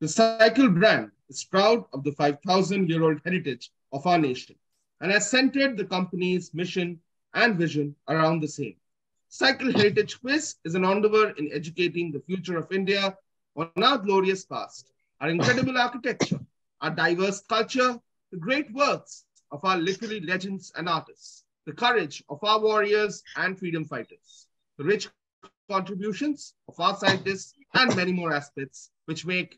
The cycle brand is proud of the 5,000-year-old heritage of our nation and has centered the company's mission and vision around the same. Cycle Heritage Quiz is an endeavor in educating the future of India on our glorious past, our incredible architecture, our diverse culture, the great works of our literary legends and artists, the courage of our warriors and freedom fighters, the rich contributions of our scientists, and many more aspects which make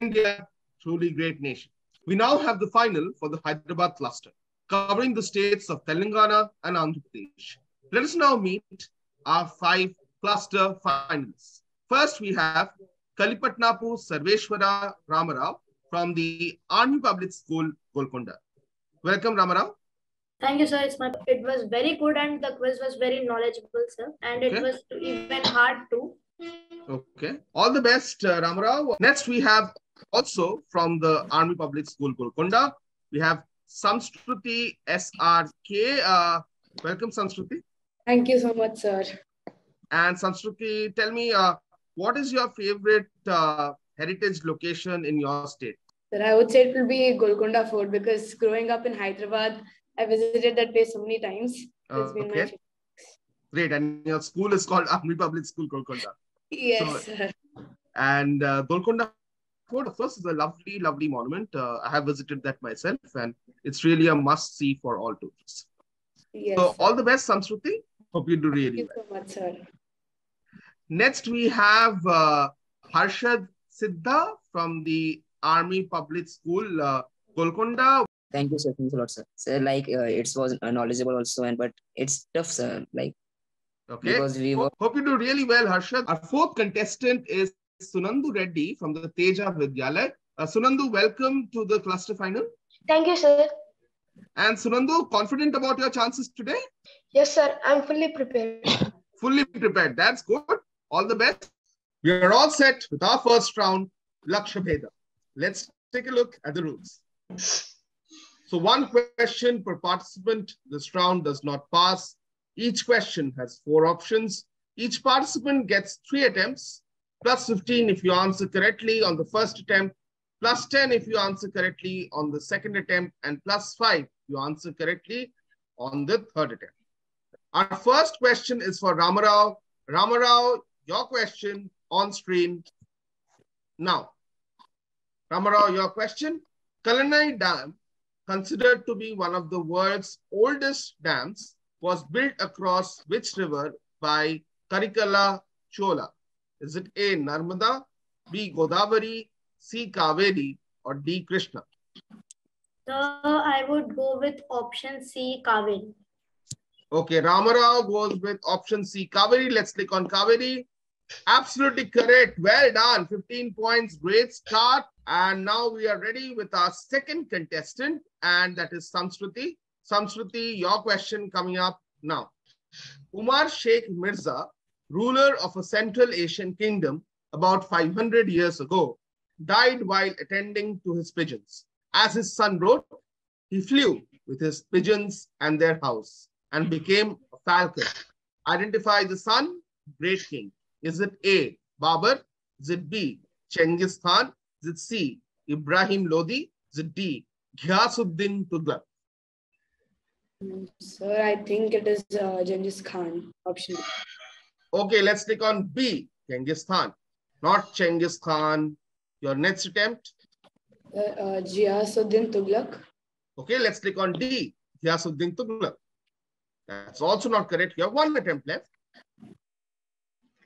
India a truly great nation. We now have the final for the Hyderabad cluster, covering the states of Telangana and Andhra Pradesh. Let us now meet our 5 cluster finalists. First, we have Kalipatnapu Sarveshwara Ramarao from the Army Public School, Golconda. Welcome, Ramarao. Thank you, sir. It was very good and the quiz was very knowledgeable, sir. And it was even hard too. Okay. All the best, Ramarao. Next, we have also from the Army Public School, Golconda, we have Samskruti SRK. Welcome, Samskruti. Thank you so much, sir. And Samskruti, tell me, what is your favorite heritage location in your state? Sir, I would say it will be Golconda Fort because growing up in Hyderabad, I visited that place so many times. It's been my favorite. Great. And your school is called Army Public School, Golconda. Yes, sir. And Golconda Fort, of course, is a lovely, lovely monument. I have visited that myself, and it's really a must-see for all tourists. Yes, so, sir. all the best, Samskruti. Hope you do really well. Thank you so much, sir. Next, we have Harshad Siddha from the Army Public School, Golconda. Thank you, sir. Thanks a lot, sir. So, like, it was knowledgeable also, but it's tough, sir. Like, because we hope you do really well, Harshad. Our 4th contestant is Sunandu Reddy from the Teja Vidyalaya. Sunandu, welcome to the cluster final. Thank you, sir. And Sunandu, confident about your chances today? Yes, sir. I'm fully prepared. Fully prepared. That's good. All the best. We are all set with our first round, Laksha Bheda. Let's take a look at the rules. So 1 question per participant. This round does not pass. Each question has 4 options. Each participant gets 3 attempts, plus 15 if you answer correctly on the first attempt, plus 10 if you answer correctly on the second attempt, and plus 5 if you answer correctly on the third attempt. Our first question is for Ramarao. Ramarao, your question on screen now. Ramarao, your question. Kalanai Dam, considered to be one of the world's oldest dams, was built across which river by Karikala Chola? Is it A, Narmada, B, Godavari, C, Kaveri, or D, Krishna? So I would go with option C, Kaveri. Okay, Ramarao goes with option C, Kaveri. Let's click on Kaveri. Absolutely correct. Well done. 15 points. Great start. And now we are ready with our second contestant, and that is Samskruti. Samskruti, your question coming up now. Umar Sheikh Mirza, ruler of a Central Asian kingdom about 500 years ago, died while attending to his pigeons. As his son wrote, he flew with his pigeons and their house and became a falcon. Identify the son, great king. Is it A, Babur? Is it B, Genghis Khan? Is it C, Ibrahim Lodi? Is it D, Gyasuddin Tughlaq? Sir, I think it is Genghis Khan option. Okay, let's click on B, Genghis Khan. Not Genghis Khan. Your next attempt? Gyasuddin Tughlaq. Okay, let's click on D, Gyasuddin Tughlaq. That's also not correct. You have 1 attempt left.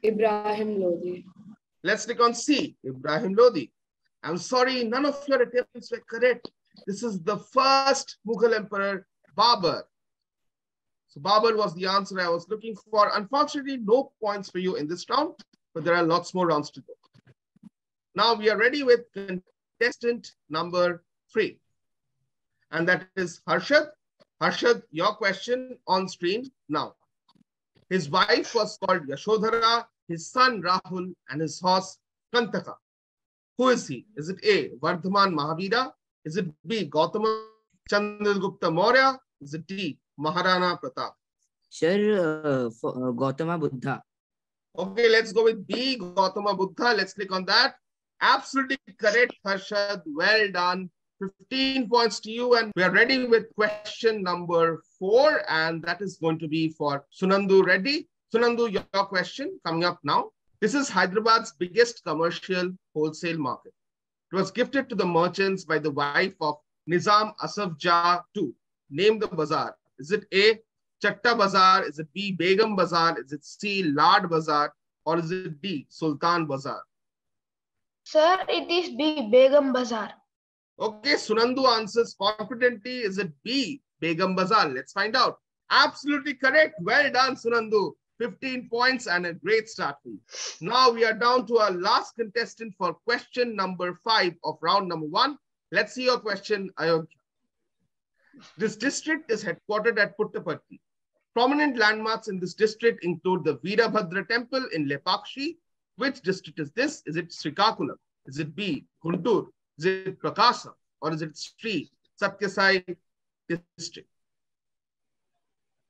Ibrahim Lodi. Let's click on C, Ibrahim Lodi. I'm sorry, none of your attempts were correct. This is the first Mughal emperor, Babur. So Babur was the answer I was looking for. Unfortunately, no points for you in this round, but there are lots more rounds to go. Now we are ready with contestant number 3. And that is Harshad. Harshad, your question on screen now. His wife was called Yashodhara, his son Rahul, and his horse Kantaka. Who is he? Is it A, Vardhaman Mahavira? Is it B, Gautama Chandragupta Maurya? Is it D, Maharana Pratap? Sure, Gautama Buddha. Okay, let's go with B, Gautama Buddha. Let's click on that. Absolutely correct, Harshad. Well done. 15 points to you. And we are ready with question number 4. And that is going to be for Sunandu Reddy. Sunandu, your question coming up now. This is Hyderabad's biggest commercial wholesale market. It was gifted to the merchants by the wife of Nizam Asaf Jah II. Name the bazaar. Is it A, Chatta Bazaar? Is it B, Begum Bazaar? Is it C, Lad Bazaar? Or is it D, Sultan Bazaar? Sir, it is B, Begum Bazaar. Okay, Sunandu answers confidently. Is it B, Begum Bazaar? Let's find out. Absolutely correct. Well done, Sunandu. 15 points and a great start for you. Now we are down to our last contestant for question number 5 of round number 1. Let's see your question, Ayodhya. This district is headquartered at Puttaparthi. Prominent landmarks in this district include the Veerabhadra temple in Lepakshi. Which district is this? Is it Srikakulam? Is it B, Guntur? Is it Prakasam? Or is it Sri Satyasai district?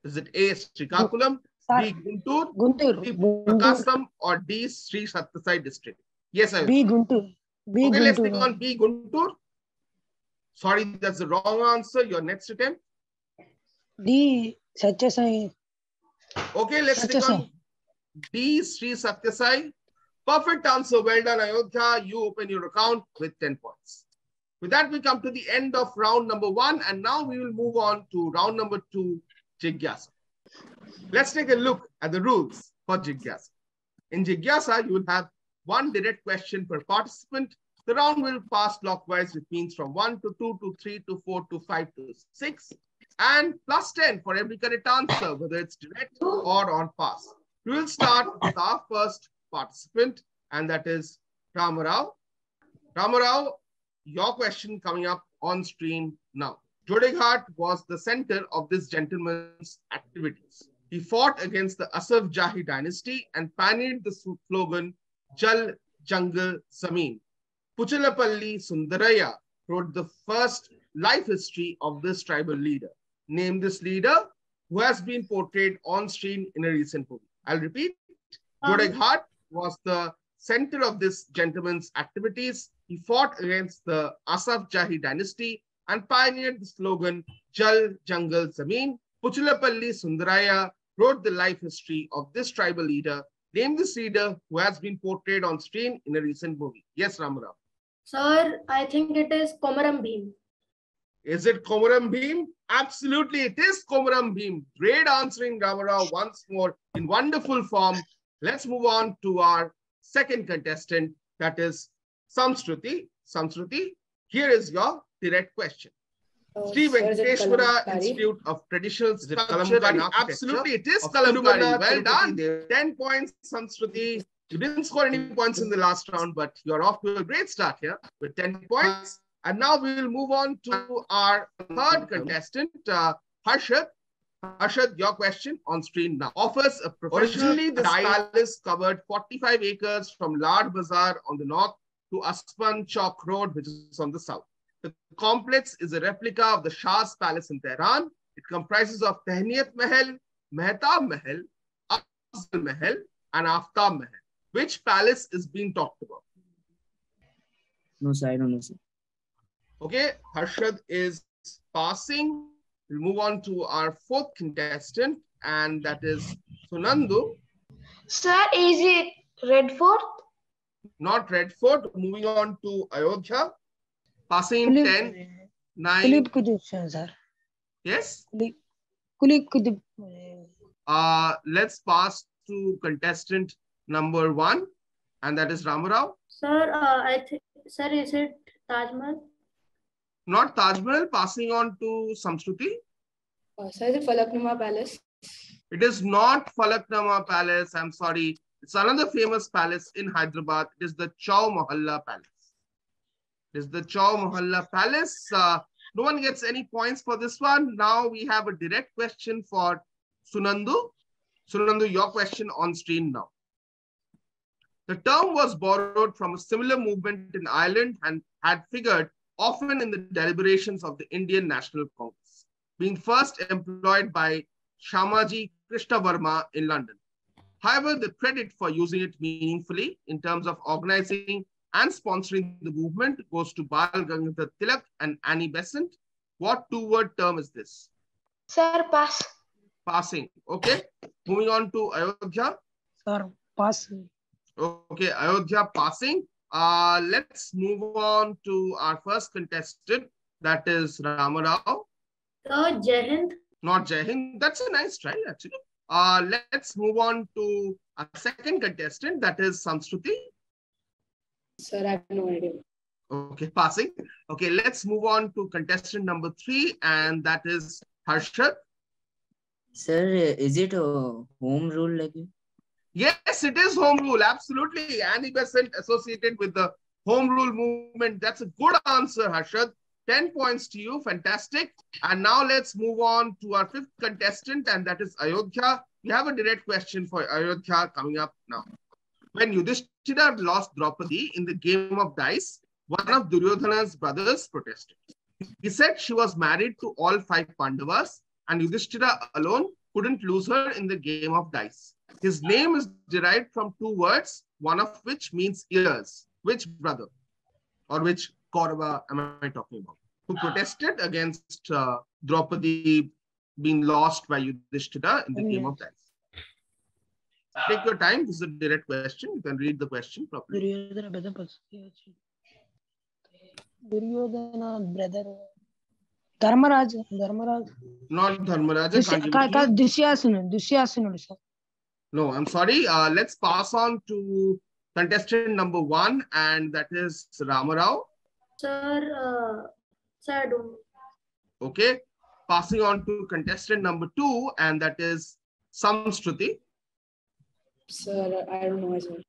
Is it A, Srikakulam, B, Guntur, C, Prakasam, or D, Sri Satyasai district? Yes, I will. B, Guntur. B, Okay, let's Guntur. take on B, Guntur. Sorry, that's the wrong answer. Your next attempt. D, Satyasai. Okay, let's take on D, Sri Satyasai. Perfect answer. Well done, Ayodhya. You open your account with 10 points. With that, we come to the end of round number 1. And now we will move on to round number 2, Gyaanspace. Let's take a look at the rules for Gyaanspace. In Gyaanspace, you will have one direct question per participant. The round will pass clockwise, which means from 1 to 2 to 3 to 4 to 5 to 6. And plus 10 for every correct answer, whether it's direct or on pass. We will start with our first participant, and that is Ramarao. Ramarao, your question coming up on screen now. Jodeghat was the center of this gentleman's activities. He fought against the Asaf Jahi dynasty and pioneered the slogan, Jal Jungle Zameen. Puchalapalli Sundaraya wrote the first life history of this tribal leader. Name this leader who has been portrayed on screen in a recent movie. I'll repeat. Jodeghat was the center of this gentleman's activities. He fought against the Asaf Jahi dynasty and pioneered the slogan Jal Jungle Zameen. Puchalapalli Sundaraya wrote the life history of this tribal leader. Name this leader who has been portrayed on screen in a recent movie. Yes, Ramarao. Sir, I think it is Komaram Bhim. Is it Komaram Bhim? Absolutely, it is Komaram Bhim. Great answering, Ramarao, once more in wonderful form. Let's move on to our second contestant, that is Samshruti. Samshruti, here is your direct question. Sri Venkateshwara Institute of Traditional Sculpture and Architecture. Absolutely, it is Kalamkari. Well done. 10 points, Samshruti. You didn't score any points in the last round, but you're off to a great start here with 10 points. And now we will move on to our third contestant, Harshad. Harshad, your question on screen now. Offers a professionally, this palace covered 45 acres from Lad Bazaar on the north to Aspan Chowk Road, which is on the south. The complex is a replica of the Shah's palace in Tehran. It comprises of Tehniyat Mahal, Mehtab Mahal, Afzal Mahal, and Aftab Mahal. Which palace is being talked about? No, sir, I don't know, sir. Okay, Harshad is passing. We'll move on to our fourth contestant, and that is Sunandu. Sir, is it Red Fort? Not Red Fort. Moving on to Ayodhya. Passing 10, 9. Kulip Kudub, sir. Yes? Kulip Kudub. Let's pass to contestant number 1, and that is Ramarao. Sir, I think, sir, is it Taj Mahal? Not Taj Mahal. Passing on to Samshruti. Sir, is it Falaknuma Palace? It is not Falaknuma Palace. I'm sorry. It's another famous palace in Hyderabad. It is the Chow Mohalla Palace. It is the Chow Mohalla Palace. No one gets any points for this one. Now we have a direct question for Sunandu. Sunandu, your question on screen now. The term was borrowed from a similar movement in Ireland and had figured often in the deliberations of the Indian National Congress, being first employed by Shamaji Krishna Verma in London. However, the credit for using it meaningfully in terms of organizing and sponsoring the movement goes to Bal Gangadhar Tilak and Annie Besant. What two-word term is this? Sir, pass. Passing. Okay. Moving on to Ayodhya. Sir, pass. Okay, Ayodhya passing. Let's move on to our first contestant. That is Ramarao. Sir, Jai Hind. Not Jai Hind. That's a nice try, actually. Let's move on to our second contestant. That is Samskruti. Sir, I have no idea. Okay, passing. Okay, let's move on to contestant number 3, and that is Harshad. Sir, is it a home rule like you? Yes, it is home rule. Absolutely. Annie Besant associated with the home rule movement. That's a good answer, Harshad. 10 points to you. Fantastic. And now let's move on to our fifth contestant, and that is Ayodhya. We have a direct question for Ayodhya coming up now. When Yudhishthira lost Draupadi in the game of dice, one of Duryodhana's brothers protested. He said she was married to all 5 Pandavas, and Yudhishthira alone couldn't lose her in the game of dice. His name is derived from 2 words, one of which means ears. Which brother or which Kaurava am I talking about? Who protested against Draupadi being lost by Yudhishthira in the game of dice? Take your time. This is a direct question. You can read the question properly. Duryodhana brother. Dharmaraj. Not Dharmaraja. Dusyasana, sir. No, I'm sorry. Let's pass on to contestant number 1, and that is Ramarao. Sir, I don't know. Okay. Passing on to contestant number 2, and that is Samskruti. Sir, I don't know as well.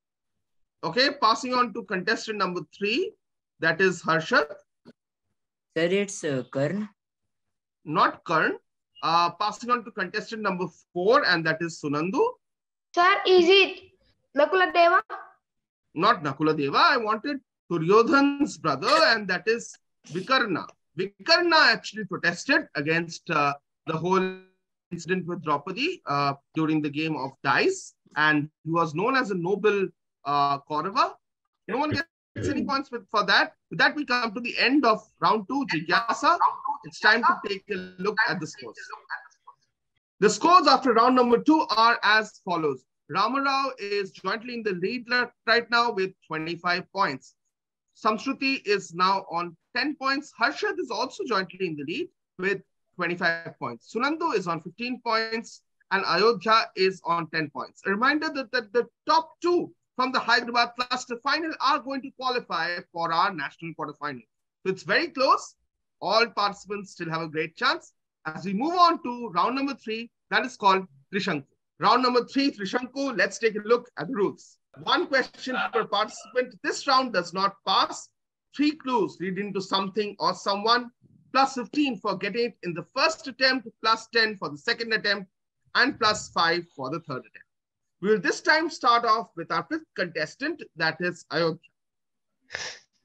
Okay. Passing on to contestant number 3, that is Harshad. Sir, it's Karn. Not Karn. Passing on to contestant number 4, and that is Sunandu. Sir, is it Nakula Deva? Not Nakula Deva. I wanted Duryodhan's brother, and that is Vikarna. Vikarna actually protested against the whole incident with Draupadi during the game of dice, and he was known as a noble Kaurava. No one gets any points for that. With that, we come to the end of round 2, Jigyasa. It's time to take a look at the scores. The scores after round number 2 are as follows. Ramarao is jointly in the lead right now with 25 points. Samskruti is now on 10 points. Harshad is also jointly in the lead with 25 points. Sunandu is on 15 points and Ayodhya is on 10 points. A reminder that the top 2 from the Hyderabad Cluster Final are going to qualify for our national quarterfinal. So it's very close. All participants still have a great chance. As we move on to round number 3, that is called Trishanku. Round number 3, Trishanku, let's take a look at the rules. 1 question per participant. This round does not pass. 3 clues leading to something or someone, plus 15 for getting it in the first attempt, plus 10 for the second attempt, and plus 5 for the third attempt. We will this time start off with our 5th contestant, that is Ayodhya.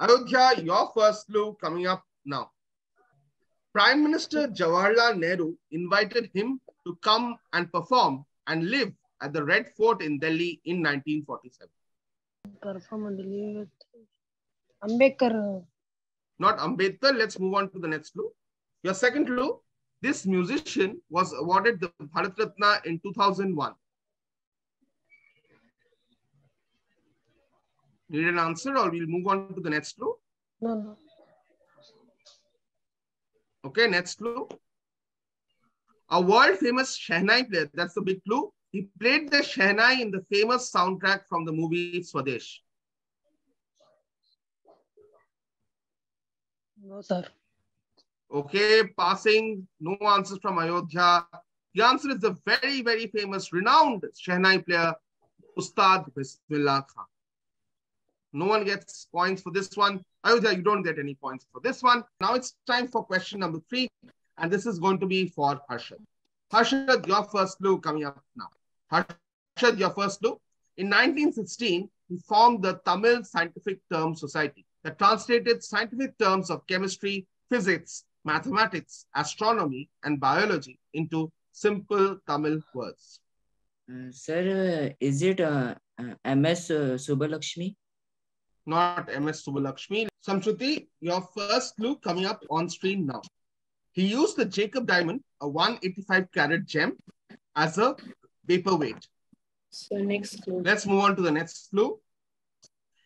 Ayodhya, your first clue coming up now. Prime Minister Jawaharlal Nehru invited him to come and perform and live at the Red Fort in Delhi in 1947. Perform and live with Ambedkar. Not Ambedkar. Let's move on to the next clue. Your second clue, this musician was awarded the Bharat Ratna in 2001. Need an answer or we'll move on to the next clue? No. Okay, next clue. A world famous Shehnai player, that's the big clue. He played the Shehnai in the famous soundtrack from the movie Swadesh. No, sir. Okay, passing, no answers from Ayodhya. The answer is the very, very famous, renowned Shehnai player, Ustad Bismillah Khan. No one gets points for this one. Ayodhya, you don't get any points for this one. Now it's time for question number 3. And this is going to be for Harshad. Harshad, your first clue coming up now. Harshad, your first clue. In 1916, he formed the Tamil Scientific Term Society that translated scientific terms of chemistry, physics, mathematics, astronomy, and biology into simple Tamil words. Sir, is it MS Subbalakshmi? Not MS Subbalakshmi. Samshruti, your first clue coming up on screen now. He used the Jacob diamond, a 185 carat gem, as a paperweight. So next clue. Let's move on to the next clue.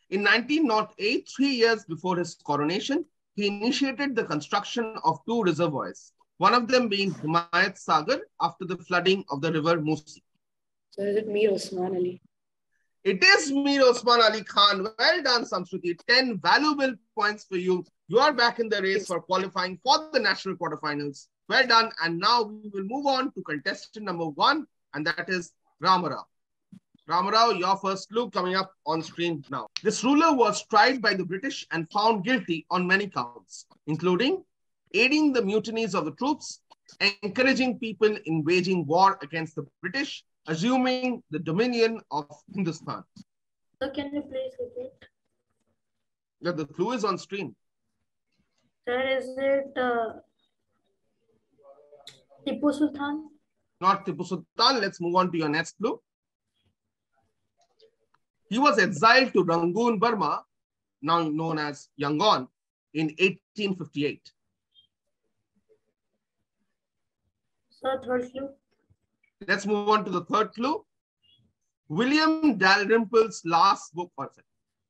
In 1908, 3 years before his coronation, he initiated the construction of 2 reservoirs, one of them being Himayat Sagar after the flooding of the river Musi. So is it Mir Osman Ali? It is Mir Osman Ali Khan. Well done, Samshruti. 10 valuable points for you. You are back in the race for qualifying for the national quarterfinals. Well done. And now we will move on to contestant number 1, and that is Ramarao. Ramarao, your first clue coming up on screen now. This ruler was tried by the British and found guilty on many counts, including aiding the mutinies of the troops, encouraging people in waging war against the British, assuming the dominion of Hindustan. So can you please repeat? Yeah, the clue is on screen. Sir, is it Tipu Sultan? Not Tipu Sultan. Let's move on to your next clue. He was exiled to Rangoon, Burma, now known as Yangon, in 1858. Sir, third clue. Let's move on to the third clue. William Dalrymple's last book,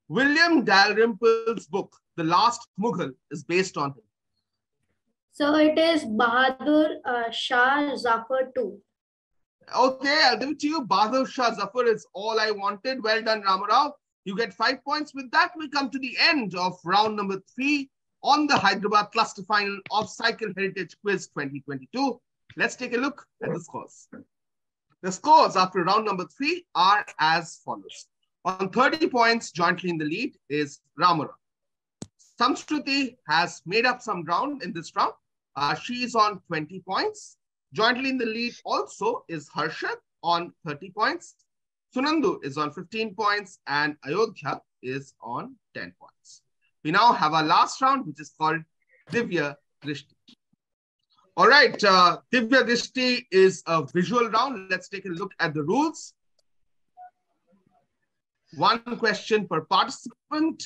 William Dalrymple's book, The Last Mughal, is based on him. So it is Bahadur Shah Zafar II. Okay, I'll give it to you. Bahadur Shah Zafar is all I wanted. Well done, Ramarao. You get 5 points. With that, we come to the end of round number 3 on the Hyderabad Cluster Final of Cycle Heritage Quiz 2022. Let's take a look at the scores. The scores after round number 3 are as follows. On 30 points, jointly in the lead is Ramarao. Samshruti has made up some ground in this round. She is on 20 points. Jointly in the lead also is Harshad on 30 points. Sunandu is on 15 points and Ayodhya is on 10 points. We now have our last round, which is called Divya Drishti. All right, Divya Drishti is a visual round. Let's take a look at the rules. 1 question per participant,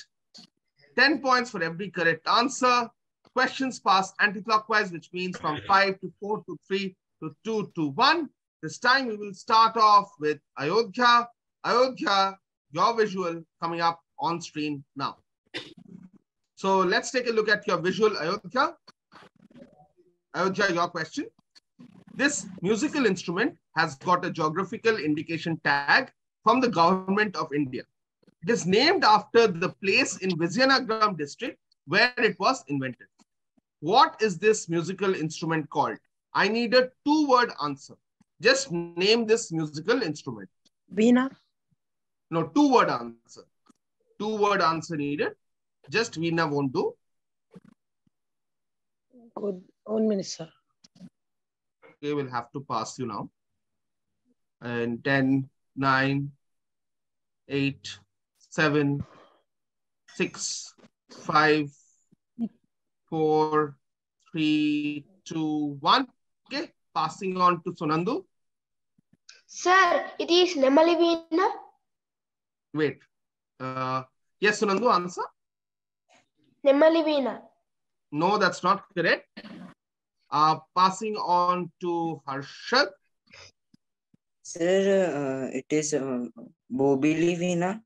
10 points for every correct answer. Questions passed anti-clockwise, which means from 5 to 4 to 3 to 2 to 1. This time we will start off with Ayodhya. Ayodhya, your visual coming up on screen now. So let's take a look at your visual, Ayodhya. Ayodhya, your question. This musical instrument has got a geographical indication tag from the government of India. It is named after the place in Vizianagaram district where it was invented. What is this musical instrument called? I need a 2-word answer. Just name this musical instrument. Veena. No, 2-word answer. 2-word answer needed. Just Veena won't do. Good. 1 minute, sir. Okay, we'll have to pass you now. And 10, 9, 8, 7, 6, 5, 4, 3, 2, 1. Okay, passing on to Sunandu. Sir, it is Nemali Veena. Wait. Yes, Sunandu, answer. Nemali Veena. No, that's not correct. Passing on to Harshad. Sir, it is Bobili Veena.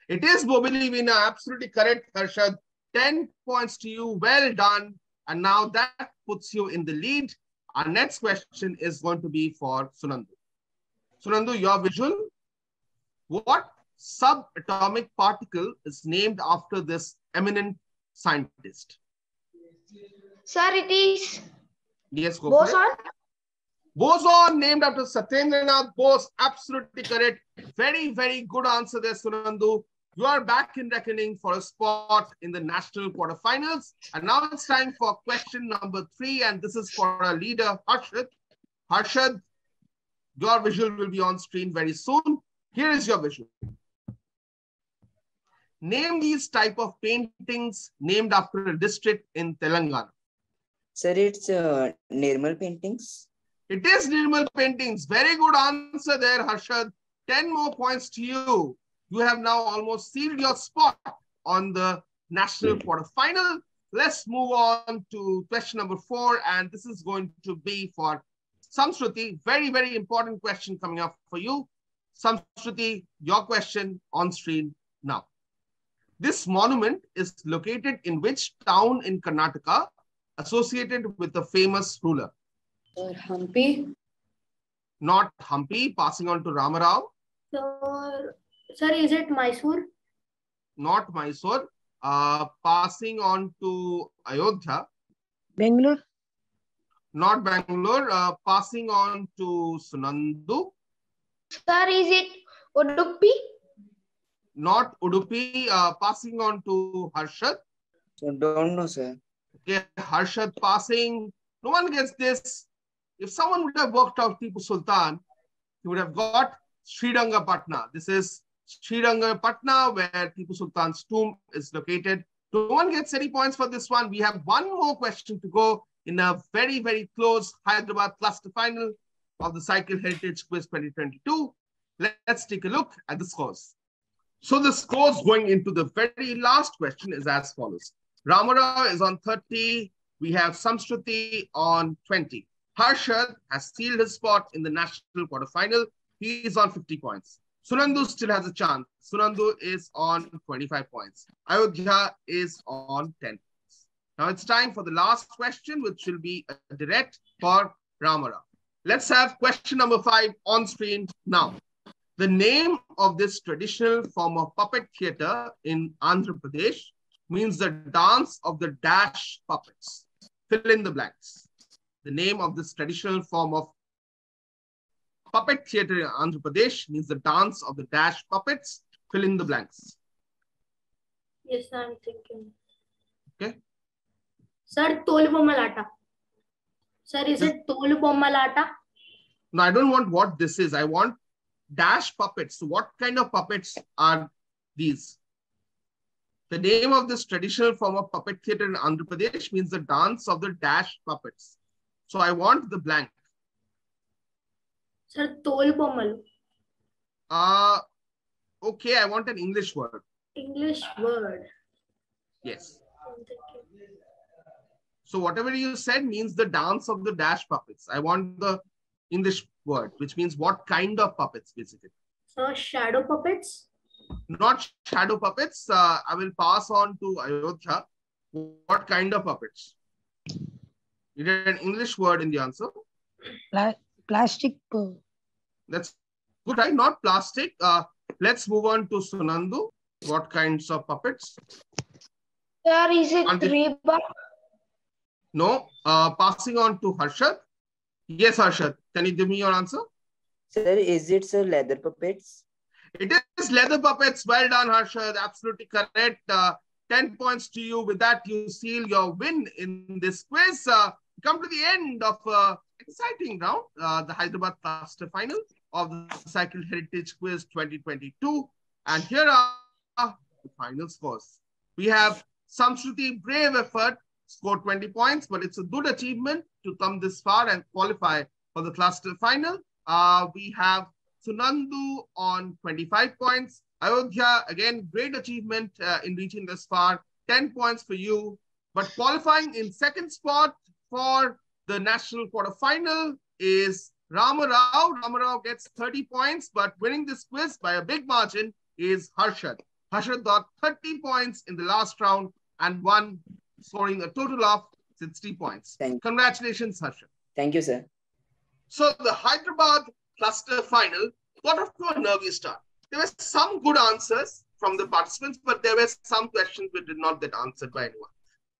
It is Bobili Veena. Absolutely correct, Harshad. 10 points to you. Well done. And now that puts you in the lead. Our next question is going to be for Sunandu. Sunandu, your visual. What subatomic particle is named after this eminent scientist? Sir, it is Yes, go for it. boson. Boson, named after Satyendranath Bose. Absolutely correct. Very, very good answer there, Sunandu. You are back in reckoning for a spot in the national quarterfinals. And now it's time for question number 3. And this is for our leader, Harshad. Harshad, your visual will be on screen very soon. Here is your visual. Name these type of paintings named after a district in Telangana. Sir, it's Nirmal paintings. It is Nirmal paintings. Very good answer there, Harshad. 10 more points to you. You have now almost sealed your spot on the national quarterfinal. Let's move on to question number 4. And this is going to be for Samshruti. Very, very important question coming up for you. Samshruti, your question on screen now. This monument is located in which town in Karnataka associated with the famous ruler? Hampi. Not Hampi. Passing on to Ramarao. So, sir, is it Mysore? Not Mysore. Passing on to Ayodhya. Bangalore. Not Bangalore. Passing on to Sunandu. Sir, is it Udupi? Not Udupi. Passing on to Harshad. So don't know, sir. Okay, Harshad passing. No one gets this. If someone would have worked out Tipu Sultan, he would have got Srirangapatna. This is Srirangapatna, where Tipu Sultan's tomb is located. No one gets any points for this one. We have one more question to go in a very, very close Hyderabad Cluster Final of the Cycle Heritage Quiz 2022. Let's take a look at the scores. So the scores going into the very last question is as follows. Ramarao is on 30. We have Samshruti on 20. Harshad has sealed his spot in the national quarterfinal. He is on 50 points. Sunandu still has a chance. Sunandu is on 25 points. Ayodhya is on 10 points. Now it's time for the last question, which will be a direct for Ramarao. Let's have question number 5 on screen now. The name of this traditional form of puppet theatre in Andhra Pradesh means the dance of the dash puppets. Fill in the blanks. The name of this traditional form of puppet theatre in Andhra Pradesh means the dance of the dash puppets. Fill in the blanks. Yes, I'm thinking. Okay. Sir, Tolubommalata. Sir, is it Tolubommalata? No, I don't want what this is. I want dash puppets. So what kind of puppets are these? The name of this traditional form of puppet theatre in Andhra Pradesh means the dance of the dash puppets. So I want the blank. Sir, Tolubommalu. Okay, I want an English word. English word. Yes. I'm thinking. So whatever you said means the dance of the dash puppets. I want the English word, which means what kind of puppets, basically. So, shadow puppets? Not shadow puppets. I will pass on to Ayodhya. What kind of puppets? You did an English word in the answer. Plastic. That's good, right? Not plastic. Let's move on to Sunandu. What kinds of puppets? Sir, is it Reba? No. Passing on to Harshad. Yes, Harshad. Can you give me your answer? Sir, is it, sir, leather puppets? It is leather puppets. Well done, Harshad. Absolutely correct. 10 points to you. With that, you seal your win in this quiz. Come to the end of exciting round, the Hyderabad Cluster Final of the Cycle Heritage Quiz 2022. And here are the final scores. We have Samshruti, brave effort, scored 20 points, but it's a good achievement to come this far and qualify for the Cluster Final. We have Sunandu on 25 points. Ayodhya, again, great achievement in reaching this far. 10 points for you. But qualifying in second spot for the national quarterfinal is Ramarao. Ramarao gets 30 points, but winning this quiz by a big margin is Harshad. Harshad got 30 points in the last round and won, scoring a total of 60 points. Congratulations, Harshad. Thank you, sir. So the Hyderabad Cluster Final got off to a nervy start. There were some good answers from the participants, but there were some questions which did not get answered by anyone.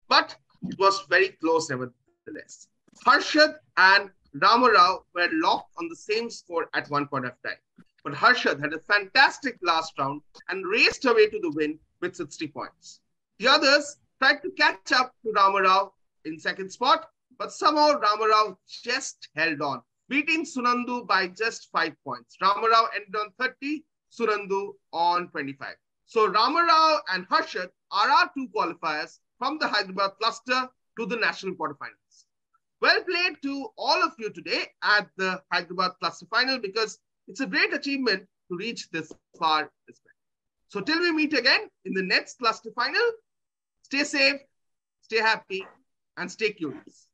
But it was very close nevertheless. Harshad and Ramarao were locked on the same score at one point of time. But Harshad had a fantastic last round and raced away to the win with 60 points. The others tried to catch up to Ramarao in second spot, but somehow Ramarao just held on, beating Sunandu by just 5 points. Ramarao ended on 30, Sunandu on 25. So Ramarao and Harshad are our two qualifiers from the Hyderabad cluster to the national quarterfinals. Well played to all of you today at the Hyderabad Cluster Final, because it's a great achievement to reach this far as well. So till we meet again in the next cluster final, stay safe, stay happy, and stay curious.